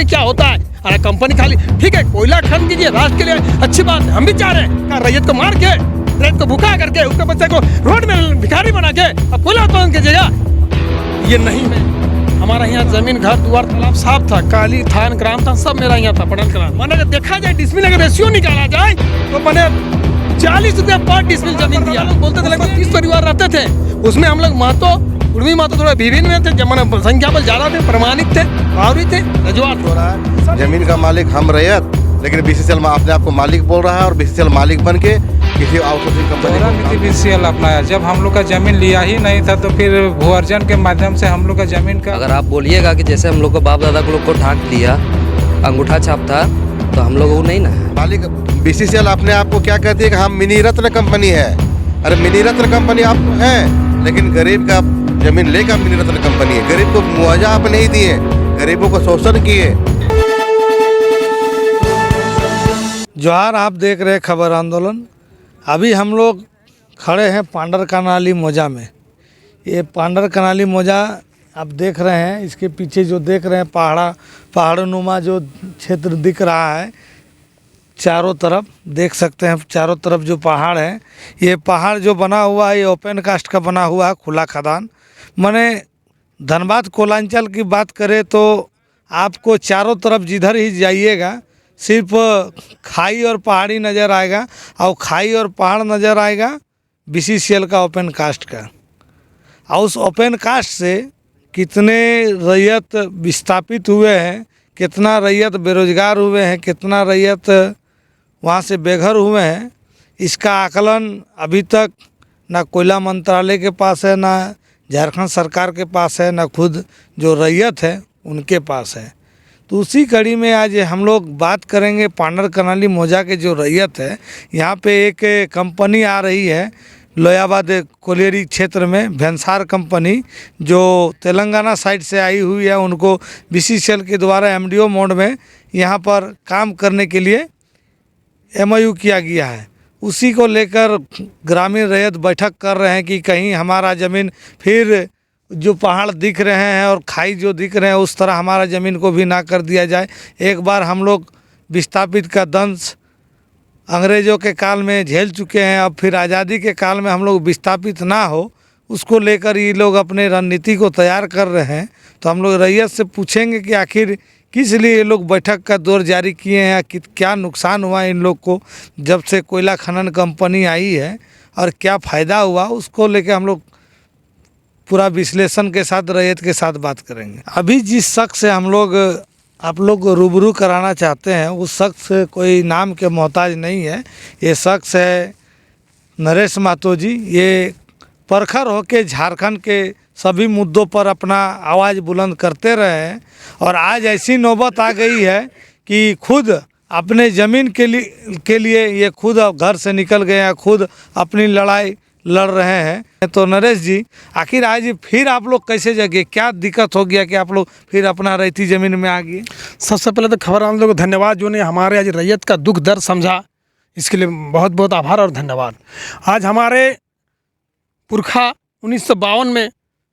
में क्या होता है। अरे कंपनी खाली ठीक है, कोयला खन कीजिए, राष्ट्र के लिए अच्छी बात है, हम भी चाह रहे हैं। क्या रैयत को मार के, रैयत को भूखा करके, उसके बच्चे को रोड में भिखारी बना के अब कोयला उत्पादन कीजिएगा, ये नहीं है। हमारा यहाँ जमीन, घर द्वार, तालाब साफ था, काली थान, ग्राम था, सब मेरा यहाँ था पढ़न करा। मैंने देखा जाए डिसमिल अगर रेशियो निकाला जाए तो मैंने 40 रुपया पर डिसमिल जमीन दिया। लोग बोलते थे लगभग 30 परिवार रहते थे, उसमें हम लोग महतो उर्मी महतो थोड़ा विभिन्न में थे, जब संख्या बल ज्यादा थे, प्रमाणिक थे, भावरी थे, रजवात हो रहा है। जमीन का मालिक हम रैयत, लेकिन बीसीसीएल अपने आप को मालिक बोल रहा है और बीसीसीएल मालिक बन के किसी आउटसोर्सिंग कंपनी बीसीसीएल अपनाया। जब हम लोग का जमीन लिया ही नहीं था तो फिर भू अर्जन के माध्यम से हम लोग का जमीन का, अगर आप बोलिएगा कि जैसे हम लोग को बाप दादा को लोग को ढांक दिया, अंगूठा छाप था, तो हम लोग वो नहीं ना है। मालिक बीसीसीएल अपने आप को क्या कहती है कि हम मिनी रत्न कंपनी है। अरे मिनी रत्न कंपनी आप है, लेकिन गरीब का जमीन लेकर मिनी रत्न कंपनी है। गरीब को मुआवजा आप नहीं दिए, गरीबों को शोषण किए। जोहार, आप देख रहे हैं खबर आंदोलन। अभी हम लोग खड़े हैं पांडर कनाली मौजा में। ये पांडर कनाली मौजा आप देख रहे हैं, इसके पीछे जो देख रहे हैं पहाड़नुमा जो क्षेत्र दिख रहा है, चारों तरफ देख सकते हैं, चारों तरफ जो पहाड़ है, ये पहाड़ जो बना हुआ है ये ओपन कास्ट का बना हुआ है, खुला खदान। माने धनबाद कोलांचल की बात करें तो आपको चारों तरफ जिधर ही जाइएगा सिर्फ खाई और पहाड़ी नज़र आएगा, और खाई और पहाड़ नज़र आएगा बीसीसीएल का ओपन कास्ट का। और उस ओपन कास्ट से कितने रैयत विस्थापित हुए हैं, कितना रैयत बेरोजगार हुए हैं, कितना रैयत वहाँ से बेघर हुए हैं, इसका आकलन अभी तक ना कोयला मंत्रालय के पास है, ना झारखंड सरकार के पास है, ना खुद जो रैयत है उनके पास है। तो उसी कड़ी में आज हम लोग बात करेंगे पांडर कनाली मौजा के जो रैयत है। यहाँ पे एक कंपनी आ रही है लोयाबाद कोलियरी क्षेत्र में, भेंसार कंपनी, जो तेलंगाना साइड से आई हुई है। उनको बीसीसीएल के द्वारा एमडीओ मोड में यहाँ पर काम करने के लिए एमओयू किया गया है। उसी को लेकर ग्रामीण रैयत बैठक कर रहे हैं कि कहीं हमारा ज़मीन फिर जो पहाड़ दिख रहे हैं और खाई जो दिख रहे हैं उस तरह हमारा ज़मीन को भी ना कर दिया जाए। एक बार हम लोग विस्थापित का दंश अंग्रेज़ों के काल में झेल चुके हैं, अब फिर आज़ादी के काल में हम लोग विस्थापित ना हो, उसको लेकर ये लोग अपने रणनीति को तैयार कर रहे हैं। तो हम लोग रैयत से पूछेंगे कि आखिर किस लिए ये लोग बैठक का दौर जारी किए हैं, कि क्या नुकसान हुआ इन लोग को जब से कोयला खनन कंपनी आई है, और क्या फ़ायदा हुआ, उसको लेकर हम लोग पूरा विश्लेषण के साथ रैयत के साथ बात करेंगे। अभी जिस शख्स से हम लोग आप लोग को रूबरू कराना चाहते हैं, उस शख्स कोई नाम के मोहताज नहीं है। ये शख्स है नरेश महतो जी। ये परखर होके झारखंड के सभी मुद्दों पर अपना आवाज़ बुलंद करते रहे हैं, और आज ऐसी नौबत आ गई है कि खुद अपने ज़मीन के लिए ये खुद घर से निकल गए हैं, खुद अपनी लड़ाई लड़ रहे हैं। तो नरेश जी, आखिर आज फिर आप लोग कैसे जगे, क्या दिक्कत हो गया कि आप लोग फिर अपना रैयती ज़मीन में आ गए? सबसे पहले तो खबर आंदोलन को धन्यवाद, जो ने हमारे आज रैयत का दुख दर्द समझा, इसके लिए बहुत बहुत आभार और धन्यवाद। आज हमारे पुरखा 1952 में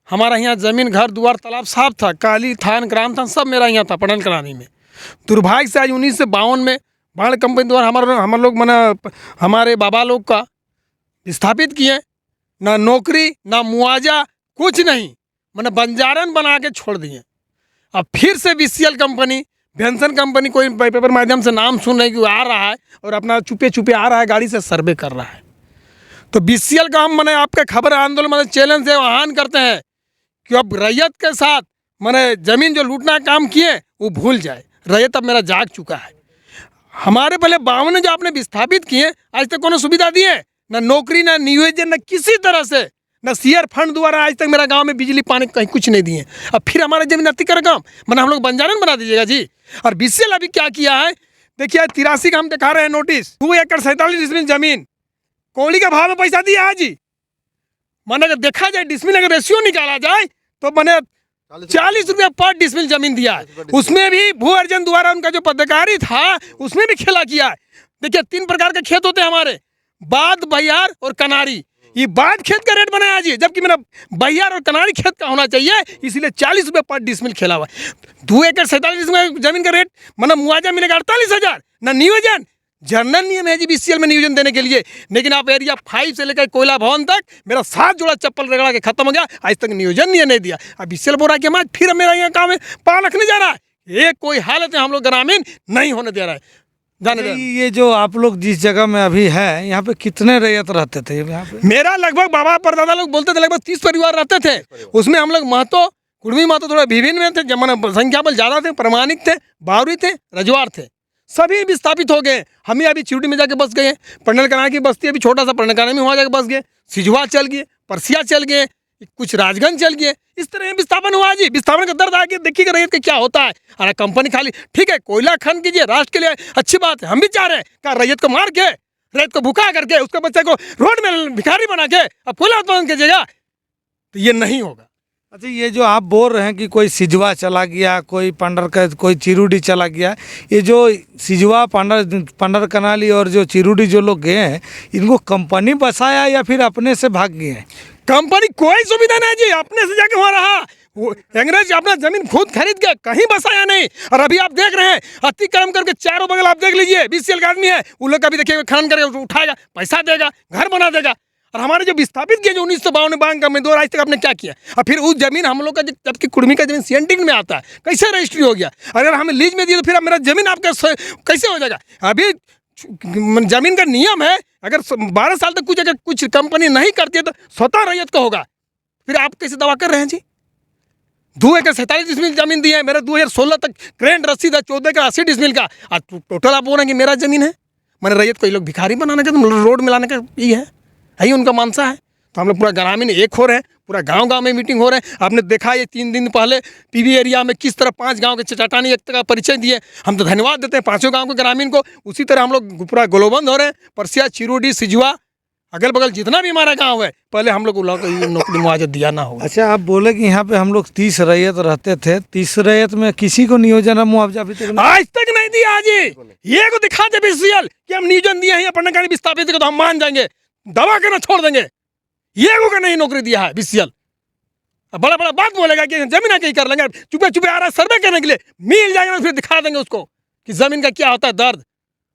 हमारा यहाँ ज़मीन, घर द्वार, तालाब साफ था, काली थान, ग्राम था, सब मेरा यहाँ था पढ़न करानी में। दुर्भाग्य से आज 1952 में बाढ़ कंपनी द्वारा हम लोग मना हमारे बाबा लोग का स्थापित किए, ना नौकरी ना मुआवजा कुछ नहीं, मैंने बंजारन बना के छोड़ दिए। अब फिर से बीसीसीएल कंपनी, भेंसन कंपनी, कोई पेपर माध्यम से नाम सुन रहे कि आ रहा है और अपना चुपे चुपे आ रहा है, गाड़ी से सर्वे कर रहा है। तो बीसीसीएल का हम मैंने आपके खबर आंदोलन मैंने चैलेंज से आह्वान करते हैं कि अब रैयत के साथ मैंने ज़मीन जो लूटना काम किए वो भूल जाए। रैयत अब मेरा जाग चुका है। हमारे पहले 52 जो आपने विस्थापित किए, आज तक कोनो सुविधा दिए, ना नौकरी, ना नियोजन, ना किसी तरह से, ना सीआर फंड द्वारा आज तक मेरा गांव में बिजली पानी कहीं कुछ नहीं दिए। अब फिर हमारा जमीन अतिक्रमण काम मैंने हम लोग बंजारन बना दीजिएगा जी। और बीसीसीएल अभी क्या किया है, देखिए 83 का हम दिखा रहे हैं नोटिस, 2 एकड़ 47 डिसमिल जमीन कौड़ी का भाव में पैसा दिया है जी। मैंने अगर देखा जाए डिसमिल अगर रेशियो निकाला जाए तो मैंने 40 रुपया पर डिसमिल जमीन दिया है। उसमें भी भू अर्जन द्वारा उनका जो पदाधिकारी था उसमें भी खेला किया है। देखिए 3 प्रकार के खेत होते हैं हमारे, बाद, बहियार और कनारी। ये बाद खेत का रेट बनाया जी, जबकि मेरा बहियार और कनारी खेत का होना चाहिए, इसलिए 40 रुपये पर डिसमिल खेला हुआ है। 2 एकड़ 47 में जमीन का रेट मतलब मुआवजा मिलेगा 48,000, ना नियोजन। जनरल नियम है जी BCL में नियोजन देने के लिए, लेकिन आप एरिया 5 से लेकर कोयला भवन तक मेरा 7 जोड़ा चप्पल रगड़ा के खत्म हो गया, आज तक नियोजन नहीं दिया। अब BCL बोल रहा है कि हमारा फिर मेरा यहाँ काम है पाल रखने जा रहा है। ये कोई हालत है हम लोग ग्रामीण नहीं होने दे रहा है। जाने दे ये जो आप लोग जिस जगह में अभी है, यहाँ पे कितने रैयत रहते थे यहाँ पे? मेरा लगभग बाबा परदादा लोग बोलते थे लगभग 30 परिवार रहते थे। उसमें हम लोग महतो कुर्मी महतो थोड़ा विभिन्न में थे, जमाना संख्या बल ज़्यादा थे, प्रमाणिक थे, बावरी थे, रजवार थे, सभी विस्थापित हो गए। हम ही अभी चिवटी में जाके बस गए, पंडल कनाल की बस्ती अभी छोटा सा पंडल कनाल में वहाँ जाके बस गए, सिजवा चल गए, परसिया चल गए, कुछ राजगंज चल गए। इस तरह विस्थापन हुआ जी। विस्थापन का दर्द आके देखिएगा रैयत का क्या होता है। अरे कंपनी खाली ठीक है, कोयला खन कीजिए, राष्ट्र के लिए अच्छी बात है, हम भी चाह रहे हैं। क्या रैयत को मार के, रैयत को भूखा करके, उसके बच्चे को रोड में भिखारी बना के अब कोयला उत्पादन कीजिएगा, तो ये नहीं होगा। अच्छा, ये जो आप बोल रहे हैं कि कोई सिजवा चला गया, कोई पंडर का, कोई चिरुडी चला गया, ये जो सिजवा पंडर कनाली और जो चिरुडी जो लोग गए हैं, इनको कंपनी बसाया या फिर अपने से भाग गए हैं? कंपनी कोई सुविधा नहीं जी, अपने से जाके वहाँ रहा। वो अंग्रेज अपना जमीन खुद खरीद के, कहीं बसाया नहीं। और अभी आप देख रहे हैं अतिक्रम करके चारों बगल आप देख लीजिए, BCL का आदमी है, उन लोग का भी देखिएगा खनन करके उठाएगा, पैसा देगा, घर बना देगा। और हमारे जो विस्थापित किए जो 1952 बांग में 2 आज तक आपने क्या किया? और फिर उस जमीन हम लोग का जबकि कुर्मी का जमीन सीएनटी में आता है, कैसे रजिस्ट्री हो गया? अगर हमें लीज में दिए तो फिर अब मेरा जमीन आपका कैसे हो जाएगा? अभी जमीन का नियम है, अगर 12 साल तक अगर कुछ कंपनी नहीं करती है तो स्वतः रैयत का होगा। फिर आप कैसे दावा कर रहे हैं जी? 2 एकड़ 47 डिसमिल जमीन दी है, मेरा 2016 तक ग्रैंड रसीद है 14 एकड़ 80 डिसमिल का। आज टोटल आप बोल रहे हैं कि मेरा जमीन है। मैंने रैयत को ये लोग भिखारी बनाने का, तो रोड मिलाने का ये है, यही उनका मानसा है। तो हम लोग पूरा ग्रामीण एक हो रहे हैं, पूरा गांव में मीटिंग हो रहे हैं। आपने देखा ये 3 दिन पहले PB एरिया में किस तरह 5 गांव के चटानी एक का परिचय दिए। हम तो धन्यवाद देते हैं 5 गांव के ग्रामीण को। उसी तरह हम लोग पूरा गोलोबंद हो रहे हैं, परसिया, चिरुडी, सिजवा, अगल बगल जितना भी हमारा गांव है, पहले हम लोग नौकरी मुआवजा दिया ना होगा। अच्छा, आप बोले कि यहाँ पे हम लोग 30 रैयत रहते थे, 30 रैयत में किसी को नियोजन और मुआवजा अभी तक आज तक नहीं दिया जी। ये को दिखा दे BCL कि हम नियोजन दिए हैं, पंडकानी विस्थापित को तो हम मान जाएंगे, दवा करना छोड़ देंगे। ये को का नहीं नौकरी दिया है BCL। बड़ा बड़ा बात बोलेगा कि जमीन आके ही कर लेंगे, चुपे चुपे आ रहा है सर्वे करने के लिए, मिल जाएगा तो फिर दिखा देंगे उसको कि जमीन का क्या होता है दर्द।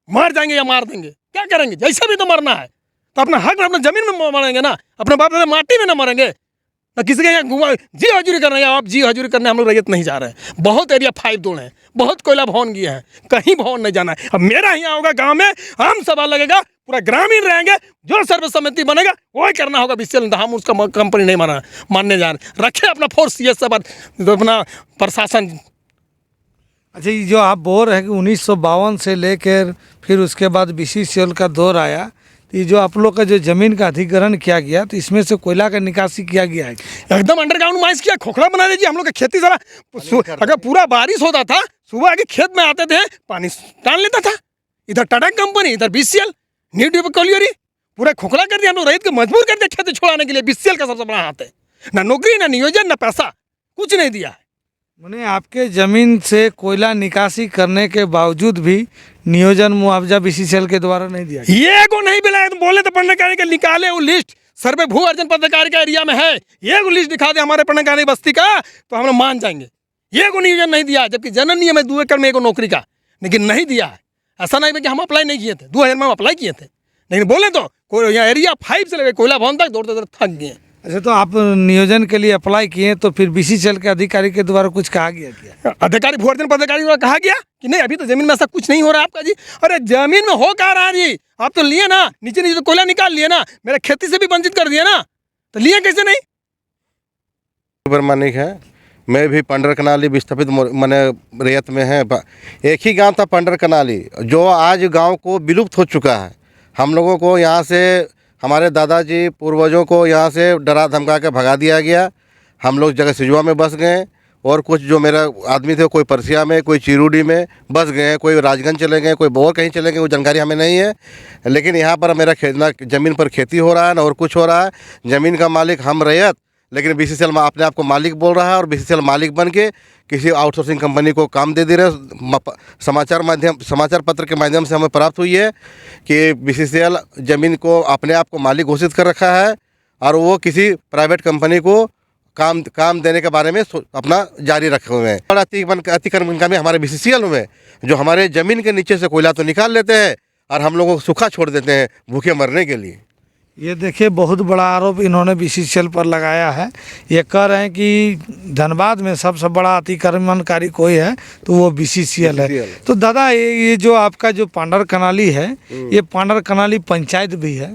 मार जाएंगे या मार देंगे, क्या करेंगे? जैसे भी तो मरना है तो अपना हक अपना जमीन में मरेंगे ना, अपने बाप दादा माटी में ना मरेंगे ना, किसी के यहाँ घुमा जी हजूरी करना है। आप जी हजूरी करने हम लोग रैयत नहीं जा रहे हैं। बहुत एरिया 5 दौड़े हैं, बहुत कोयला भवन गए हैं, कहीं भवन नहीं जाना है। अब मेरा यहाँ होगा गाँव में, हम सभा लगेगा, पूरा ग्रामीण रहेंगे, जो सर्वसम्मति बनेगा वही करना होगा BCL। हम उसका कंपनी नहीं मानने जा रहे। रखे अपना फोर्स, ये सब अपना प्रशासन। अच्छा, ये जो आप बोल रहे हैं कि 1952 से लेकर फिर उसके बाद BCCL का दौर आया, तो ये जो आप लोग का जो जमीन का अधिग्रहण किया गया, तो इसमें से कोयला का निकासी किया गया है? एकदम अंडरग्राउंड माइंस किया, खोखला बना दीजिए। हम लोग का खेती सारा अगर पूरा बारिश होता था, सुबह आके खेत में आते थे, पानी टान लेता था। इधर टाटा कंपनी, इधर BCL, न्यू ट्यूब कॉलियरी, पूरा खोखला कर दिया। हम लोग रैयत को मजबूर कर दिया खेती छोड़ाने के लिए। BCL का सबसे बड़ा हाथ है, ना नौकरी, ना नियोजन, ना पैसा, कुछ नहीं दिया है। मैंने आपके ज़मीन से कोयला निकासी करने के बावजूद भी नियोजन मुआवजा BCCL के द्वारा नहीं दिया? ये को नहीं मिला तो बोले तो पंडकानी का निकाले वो लिस्ट, सर्वे भू अर्जन पदाधिकारी का एरिया में है, ये को लिस्ट दिखा दे हमारे पंडकानी बस्ती का, तो हम लोग मान जाएंगे। ये को नियोजन नहीं दिया, जबकि जनरल नियम है 2 एकड़ में 1 नौकरी का, लेकिन नहीं दिया है। ऐसा नहीं है कि हम अप्लाई नहीं किए थे, 2000 में हम अप्लाई किए थे, लेकिन बोले तो कोई यहाँ एरिया 5 से लेकर कोयला भवन तक दौड़ते दौड़ते थक गए। अच्छा, तो आप नियोजन के लिए अप्लाई किए तो फिर BCCL के अधिकारी के द्वारा कुछ कहा गया क्या? अधिकारी भू अर्जन पदाधिकारी द्वारा कहा गया कि नहीं, अभी तो जमीन में ऐसा कुछ नहीं हो रहा आपका जी। अरे जमीन में हो कहा रहा जी, आप तो लिए ना, नीचे नीचे तो कोयला निकाल लिए ना, मेरा खेती से भी वंचित कर दिया ना, तो लिए कैसे नहीं? प्रमाणिक है, मैं भी पंडर कनाली विस्थापित मैंने रैयत में है। एक ही गांव था पंडर कनाली, जो आज गांव को विलुप्त हो चुका है। हम लोगों को यहाँ से, हमारे दादाजी पूर्वजों को यहाँ से डरा धमका के भगा दिया गया। हम लोग जगह सिजवा में बस गए, और कुछ जो मेरा आदमी थे कोई परसिया में, कोई चिरुडी में बस गए, कोई राजगंज चले गए, कोई और कहीं चले गए, वो जानकारी हमें नहीं है। लेकिन यहाँ पर मेरा ना ज़मीन पर खेती हो रहा है, ना और कुछ हो रहा है। ज़मीन का मालिक हम रैयत, लेकिन BCCL अपने आप को मालिक बोल रहा है, और BCCL मालिक बन के किसी आउटसोर्सिंग कंपनी को काम दे रहे। समाचार पत्र के माध्यम से हमें प्राप्त हुई है कि BCCL ज़मीन को अपने आप को मालिक घोषित कर रखा है, और वो किसी प्राइवेट कंपनी को काम देने के बारे में अपना जारी रखे हुए हैं। और अतिक्रमण में हमारे BCCL में जो हमारे ज़मीन के नीचे से कोयला तो निकाल लेते हैं और हम लोगों को सूखा छोड़ देते हैं भूखे मरने के लिए। ये देखिए बहुत बड़ा आरोप इन्होंने BCCL पर लगाया है। ये कह रहे हैं कि धनबाद में सबसे बड़ा अतिक्रमणकारी कोई है तो वो BCCL है। तो दादा ये जो आपका जो पांडर कनाली है ये पांडर कनाली पंचायत भी है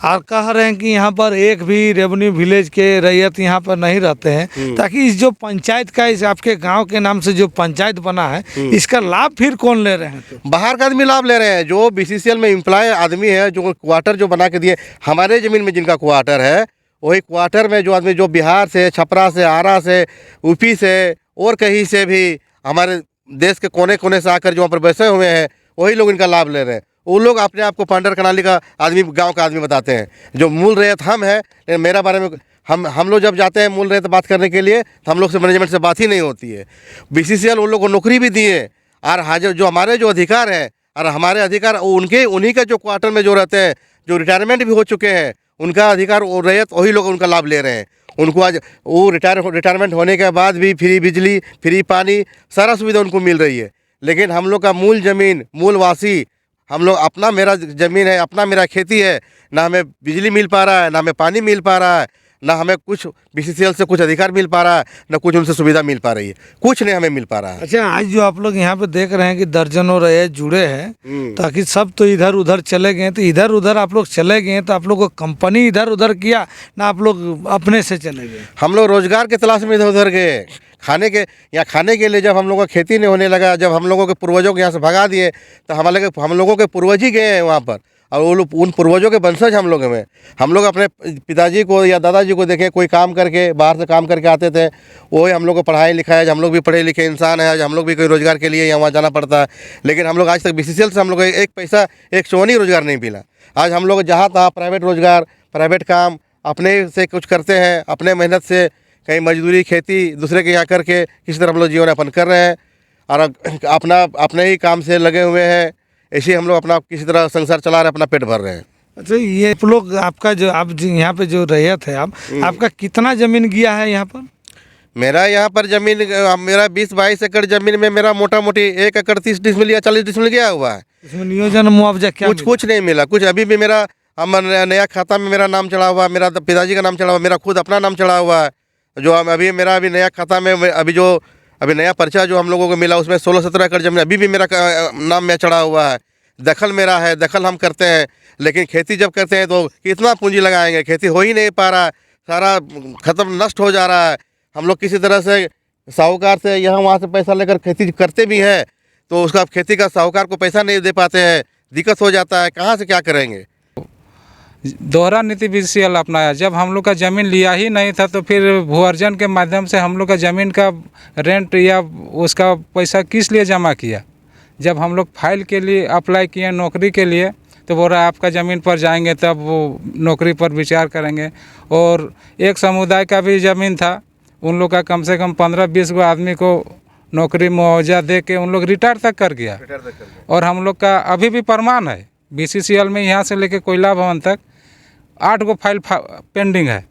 और कह रहे हैं कि यहाँ पर एक भी रेवेन्यू विलेज के रैयत यहाँ पर नहीं रहते हैं, ताकि इस जो पंचायत का इस आपके गाँव के नाम से जो पंचायत बना है इसका लाभ फिर कौन ले रहे हैं? तो बाहर का आदमी लाभ ले रहे हैं। जो BCCL में एम्प्लॉय आदमी है जो क्वार्टर जो बना के दिए, हमारे ज़मीन में जिनका क्वार्टर है वही क्वार्टर में जो आदमी जो बिहार से, छपरा से, आरा से, यूपी से और कहीं से भी हमारे देश के कोने कोने से आकर जो वहाँ पर बैठे हुए हैं वही लोग इनका लाभ ले रहे हैं। वो लोग अपने आप को पांडर कनाली का आदमी, गांव का आदमी बताते हैं। जो मूल रैयत हम है, लेकिन मेरा बारे में हम लोग जब जाते हैं मूल रैयत बात करने के लिए तो हम लोग से मैनेजमेंट से बात ही नहीं होती है। BCCL उन लोग को नौकरी भी दिए और हाजिर जो हमारे जो अधिकार हैं और हमारे अधिकार उन्हीं के जो क्वार्टर में जो रहते हैं, जो रिटायरमेंट भी हो चुके हैं, उनका अधिकार और रैयत वही लोग उनका लाभ ले रहे हैं। उनको आज वो रिटायरमेंट होने के बाद भी फ्री बिजली, फ्री पानी, सारा सुविधा उनको मिल रही है। लेकिन हम लोग का मूल ज़मीन, मूल वासी, हम लोग अपना मेरा ज़मीन है, अपना मेरा खेती है, ना हमें बिजली मिल पा रहा है, ना हमें पानी मिल पा रहा है, ना हमें कुछ BCCL से कुछ अधिकार मिल पा रहा है, ना कुछ उनसे सुविधा मिल पा रही है, कुछ नहीं हमें मिल पा रहा है। अच्छा, आज जो आप लोग यहाँ पे देख रहे हैं कि दर्जनों रैयत जुड़े हैं, ताकि सब तो इधर उधर चले गए, तो इधर उधर आप लोग चले गए तो आप लोग को कंपनी इधर उधर किया ना आप लोग अपने से चले गए? हम लोग रोजगार के तलाश में इधर उधर गए। खाने के लिए जब हम लोगों का खेती नहीं होने लगा, जब हम लोगों के पूर्वजों को यहाँ से भगा दिए तो हम लोगों के पूर्वज ही गए हैं वहाँ पर, और वो लोग उन पूर्वजों के वंशज हम लोग हैं। हम लोग अपने पिताजी को या दादाजी को देखें, कोई काम करके बाहर से काम करके आते थे, वही हम लोग को पढ़ाई लिखाई, हम लोग भी पढ़े लिखे इंसान हैं, आज हम लोग भी कोई रोज़गार के लिए यहाँ वहाँ जाना पड़ता है। लेकिन हम लोग आज तक BCCL से हम लोग एक पैसा, एक चौनी रोज़गार नहीं मिला। आज हम लोग जहाँ तहाँ प्राइवेट रोज़गार, प्राइवेट काम अपने से कुछ करते हैं, अपने मेहनत से कहीं मजदूरी, खेती दूसरे के यहाँ करके किसी तरह हम लोग जीवन यापन कर रहे हैं और अपने ही काम से लगे हुए हैं। ऐसे हम लोग अपना किसी तरह संसार चला रहे हैं, अपना पेट भर रहे हैं। अच्छा, ये लोग आपका जो आप यहाँ पे जो रैयत है आपका कितना ज़मीन गया है यहाँ पर? मेरा यहाँ पर ज़मीन, मेरा 20-22 एकड़ ज़मीन में मेरा मोटा मोटी 1 एकड़ 30 डिसमिल या 40 डिसमिल गया हुआ है। इसमें नियोजन मुआवजा क्या? कुछ नहीं मिला। कुछ अभी भी मेरा नया खाता में मेरा नाम चढ़ा हुआ है, मेरा पिताजी का नाम चढ़ा हुआ है, मेरा खुद अपना नाम चढ़ा हुआ है। जो अभी नया खाता में अभी नया पर्चा जो हम लोगों को मिला उसमें 16-17 एकड़ जमीन अभी भी मेरा नाम में चढ़ा हुआ है। दखल मेरा है, दखल हम करते हैं, लेकिन खेती जब करते हैं तो कितना पूंजी लगाएंगे, खेती हो ही नहीं पा रहा है, सारा खत्म नष्ट हो जा रहा है। हम लोग किसी तरह से साहूकार से यहाँ वहाँ से पैसा लेकर खेती करते भी हैं तो उसका खेती का साहूकार को पैसा नहीं दे पाते हैं, दिक्कत हो जाता है, कहाँ से क्या करेंगे। दोहरा नीति BCCL अपनाया। जब हम लोग का ज़मीन लिया ही नहीं था तो फिर भू अर्जन के माध्यम से हम लोग का ज़मीन का रेंट या उसका पैसा किस लिए जमा किया? जब हम लोग फाइल के लिए अप्लाई किए नौकरी के लिए तो बोल रहा है आपका ज़मीन पर जाएंगे तब वो नौकरी पर विचार करेंगे। और एक समुदाय का भी ज़मीन था, उन लोग का कम से कम 15-20 गो आदमी को नौकरी मुआवजा दे के उन लोग रिटायर तक कर गया। और हम लोग का अभी भी प्रमाण है BCCL में, यहाँ से लेके कोयला भवन तक 8 गो फाइल पेंडिंग है।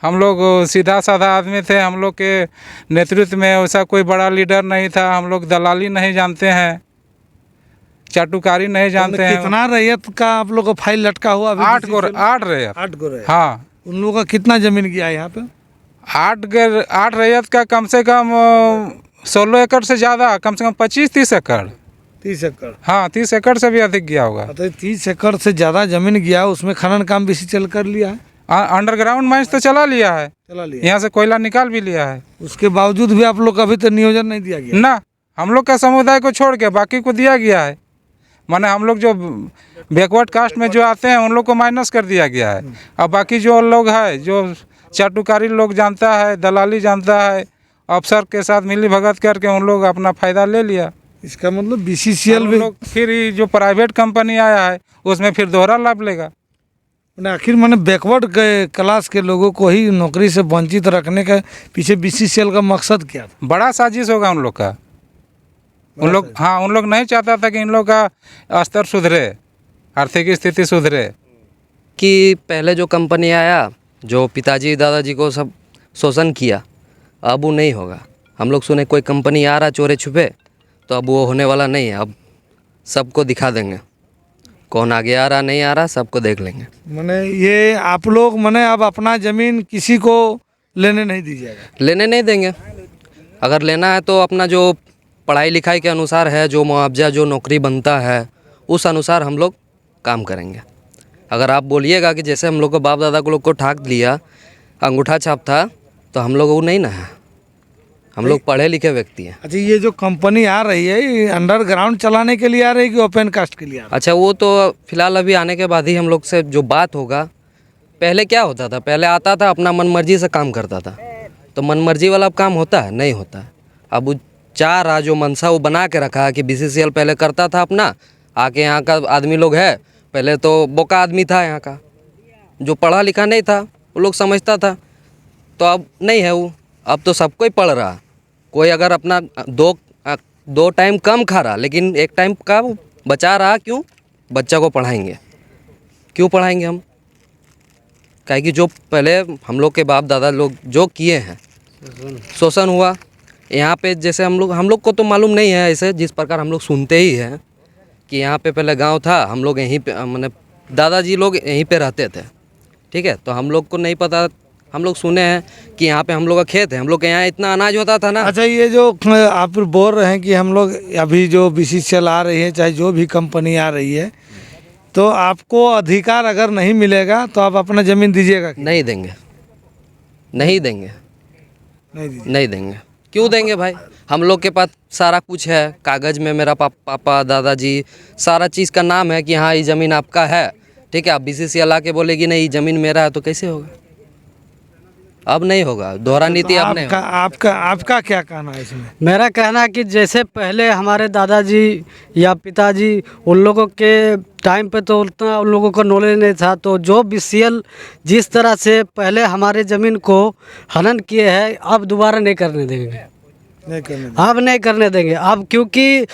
हम लोग सीधा साधा आदमी थे, हम लोग के नेतृत्व में वैसा कोई बड़ा लीडर नहीं था। हम लोग दलाली नहीं जानते हैं, चाटुकारी नहीं जानते हैं। कितना रैयत का आप लोग को फाइल लटका हुआ? 8 रैयत। 8 गो रैयत। हाँ। उन लोगों का कितना ज़मीन गया है यहाँ पे? 8 रैयत का कम से कम 16 एकड़ से ज़्यादा, कम से कम 25-30 एकड़। 30 एकड़? हाँ, 30 एकड़ से भी अधिक गया होगा। तो 30 एकड़ से ज़्यादा ज़मीन गया, उसमें खनन काम BCCL कर लिया है? अंडरग्राउंड माइंस तो चला लिया है, यहाँ से कोयला निकाल भी लिया है। उसके बावजूद भी आप लोग को अभी तो नियोजन नहीं दिया गया? ना, हम लोग का समुदाय को छोड़ के बाकी को दिया गया है। माने हम लोग जो बैकवर्ड कास्ट में जो आते हैं उन लोग को माइनस कर दिया गया है। अब बाकी जो लोग है, जो चाटुकारी लोग जानता है, दलाली जानता है, अफसर के साथ मिली भगत करके उन लोग अपना फ़ायदा ले लिया। इसका मतलब BCCL भी लोग फिर जो प्राइवेट कंपनी आया है उसमें फिर दोहरा लाभ लेगा। आखिर मैंने बैकवर्ड क्लास के लोगों को ही नौकरी से वंचित रखने के पीछे BCCL का मकसद क्या था? बड़ा साजिश होगा उन लोग का। उन लोग नहीं चाहता था कि इन लोग का स्तर सुधरे, आर्थिक स्थिति सुधरे। कि पहले जो कंपनी आया, जो पिताजी दादाजी को सब शोषण किया, अब वो नहीं होगा। हम लोग सुने कोई कंपनी आ रहा चोरे छुपे, तो अब वो होने वाला नहीं है। अब सबको दिखा देंगे कौन आगे आ रहा नहीं आ रहा, सबको देख लेंगे। मैंने ये आप लोग मैंने अब अपना ज़मीन किसी को लेने नहीं दीजिएगा? लेने नहीं देंगे। अगर लेना है तो अपना जो पढ़ाई लिखाई के अनुसार है, जो मुआवजा जो नौकरी बनता है, उस अनुसार हम लोग काम करेंगे। अगर आप बोलिएगा कि जैसे हम लोग को बाप दादा को लोग को ठग लिया, अंगूठा छाप था, तो हम लोग वो नहीं ना है। हम लोग पढ़े लिखे व्यक्ति हैं। अच्छा, ये जो कंपनी आ रही है ये अंडरग्राउंड चलाने के लिए आ रही है कि ओपन कास्ट के लिए आ रही अच्छा, वो तो फिलहाल अभी आने के बाद ही हम लोग से जो बात होगा। पहले क्या होता था, पहले आता था अपना मनमर्जी से काम करता था, तो मनमर्जी वाला काम होता है नहीं होता है। अब वो चाह रहा जो मनसा वो बना के रखा है कि BCCL पहले करता था अपना, आके यहाँ का आदमी लोग है, पहले तो बोका आदमी था यहाँ का, जो पढ़ा लिखा नहीं था, वो लोग समझता था, तो अब नहीं है वो। अब तो सबको ही पढ़ रहा। कोई अगर अपना दो टाइम कम खा रहा, लेकिन एक टाइम का वो बचा रहा। क्यों? बच्चा को पढ़ाएंगे। क्यों पढ़ाएंगे हम? काहे कि जो पहले हम लोग के बाप दादा लोग जो किए हैं, शोषण हुआ यहाँ पे। जैसे हम लोग को तो मालूम नहीं है ऐसे, जिस प्रकार हम लोग सुनते ही हैं कि यहाँ पे पहले गांव था, हम लोग यहीं पे मैंने दादाजी लोग यहीं पे रहते थे, ठीक है। तो हम लोग को नहीं पता, हम लोग सुने हैं कि यहाँ पे हम लोग का खेत है, हम लोग के यहाँ इतना अनाज होता था ना। अच्छा, ये जो आप बोल रहे हैं कि हम लोग अभी जो BCCL आ रही है, चाहे जो भी कंपनी आ रही है, तो आपको अधिकार अगर नहीं मिलेगा तो आप अपना ज़मीन दीजिएगा? नहीं देंगे, नहीं देंगे, नहीं देंगे। क्यों देंगे भाई? हम लोग के पास सारा कुछ है, कागज़ में मेरा पापा दादाजी सारा चीज़ का नाम है कि हाँ ये ज़मीन आपका है, ठीक है। आप BCCL आके बोलेगी नहीं ये ज़मीन मेरा है, तो कैसे होगा? अब नहीं होगा, दोहरा नीति अब नहीं होगा। आपका क्या कहना है इसमें? मेरा कहना है कि जैसे पहले हमारे दादाजी या पिताजी, उन लोगों के टाइम पे तो उतना उन लोगों को नॉलेज नहीं था, तो जो BCCL जिस तरह से पहले हमारे ज़मीन को हनन किए हैं, अब दोबारा नहीं करने देंगे। अब नहीं करने देंगे। अब क्योंकि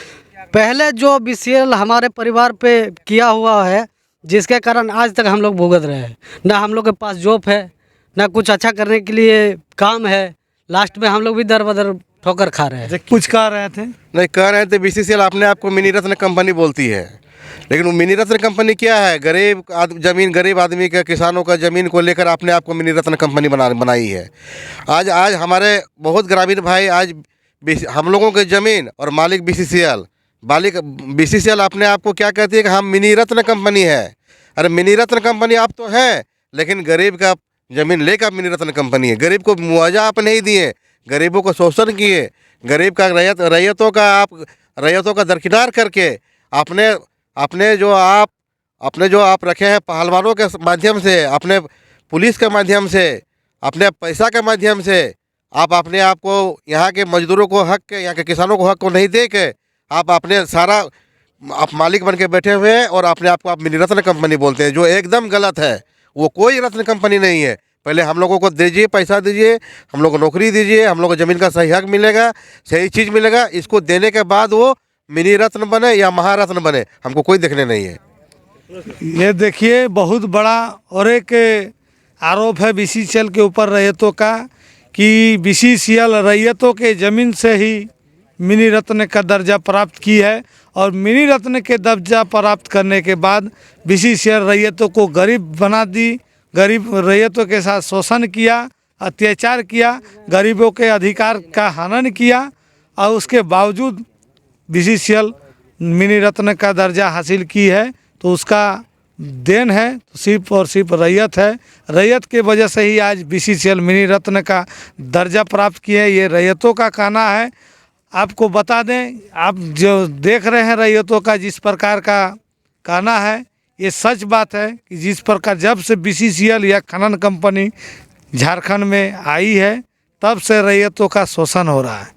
पहले जो BCCL हमारे परिवार पे किया हुआ है, जिसके कारण आज तक हम लोग भुगत रहे हैं। ना हम लोग के पास जॉब है, ना कुछ अच्छा करने के लिए काम है। लास्ट में हम लोग भी दर बदर ठोकर खा रहे हैं। कुछ कह रहे थे? नहीं कह रहे थे, BCCL अपने आप को मिनी रत्न कंपनी बोलती है, लेकिन वो मिनी रत्न कंपनी क्या है? गरीब आदमी का, किसानों का ज़मीन को लेकर अपने आप को मिनी रत्न कंपनी बनाई है। आज हमारे बहुत ग्रामीण भाई आज हम लोगों के ज़मीन और मालिक BCCL अपने आप को क्या कहती है कि हम मिनी रत्न कंपनी है। अरे मिनी रत्न कंपनी आप तो हैं, लेकिन गरीब का ज़मीन लेकर मिनी रत्न कंपनी है। गरीब को मुआवजा आप नहीं दिए, गरीबों को शोषण किए, गरीब का रैयतों का दरकिनार करके अपने जो आप रखे हैं पहलवानों के माध्यम से, अपने पुलिस के माध्यम से, अपने पैसा के माध्यम से आप अपने आप को यहाँ के मजदूरों को हक के, यहाँ के किसानों को हक को नहीं दे के आप मालिक बन के बैठे हुए हैं और अपने आप को आप मिनी रत्न कंपनी बोलते हैं, जो एकदम गलत है। वो कोई रत्न कंपनी नहीं है। पहले हम लोगों को दीजिए, पैसा दीजिए, हम लोग को नौकरी दीजिए, हम लोग को ज़मीन का सही हक मिलेगा, सही चीज़ मिलेगा। इसको देने के बाद वो मिनी रत्न बने या महारत्न बने, हमको कोई देखने नहीं है। ये देखिए, बहुत बड़ा और एक आरोप है BCCL के ऊपर रैयतों का, कि BCCL रैयतों के ज़मीन से ही मिनी रत्न का दर्जा प्राप्त की है, और मिनी रत्न के दर्जा प्राप्त करने के बाद BCCL रैयतों को गरीब बना दी, गरीब रैयतों के साथ शोषण किया, अत्याचार किया, गरीबों के अधिकार का हनन किया, और उसके बावजूद BCCL मिनी रत्न का दर्जा हासिल की है। तो उसका देन है तो सिर्फ और सिर्फ रैयत है। रैयत के वजह से ही आज BCCL मिनी रत्न का दर्जा प्राप्त किए है, ये रैयतों का कहना है। आपको बता दें, आप जो देख रहे हैं रैयतों का जिस प्रकार का कहना है, ये सच बात है कि जिस प्रकार जब से BCCL या खनन कंपनी झारखंड में आई है, तब से रैयतों का शोषण हो रहा है।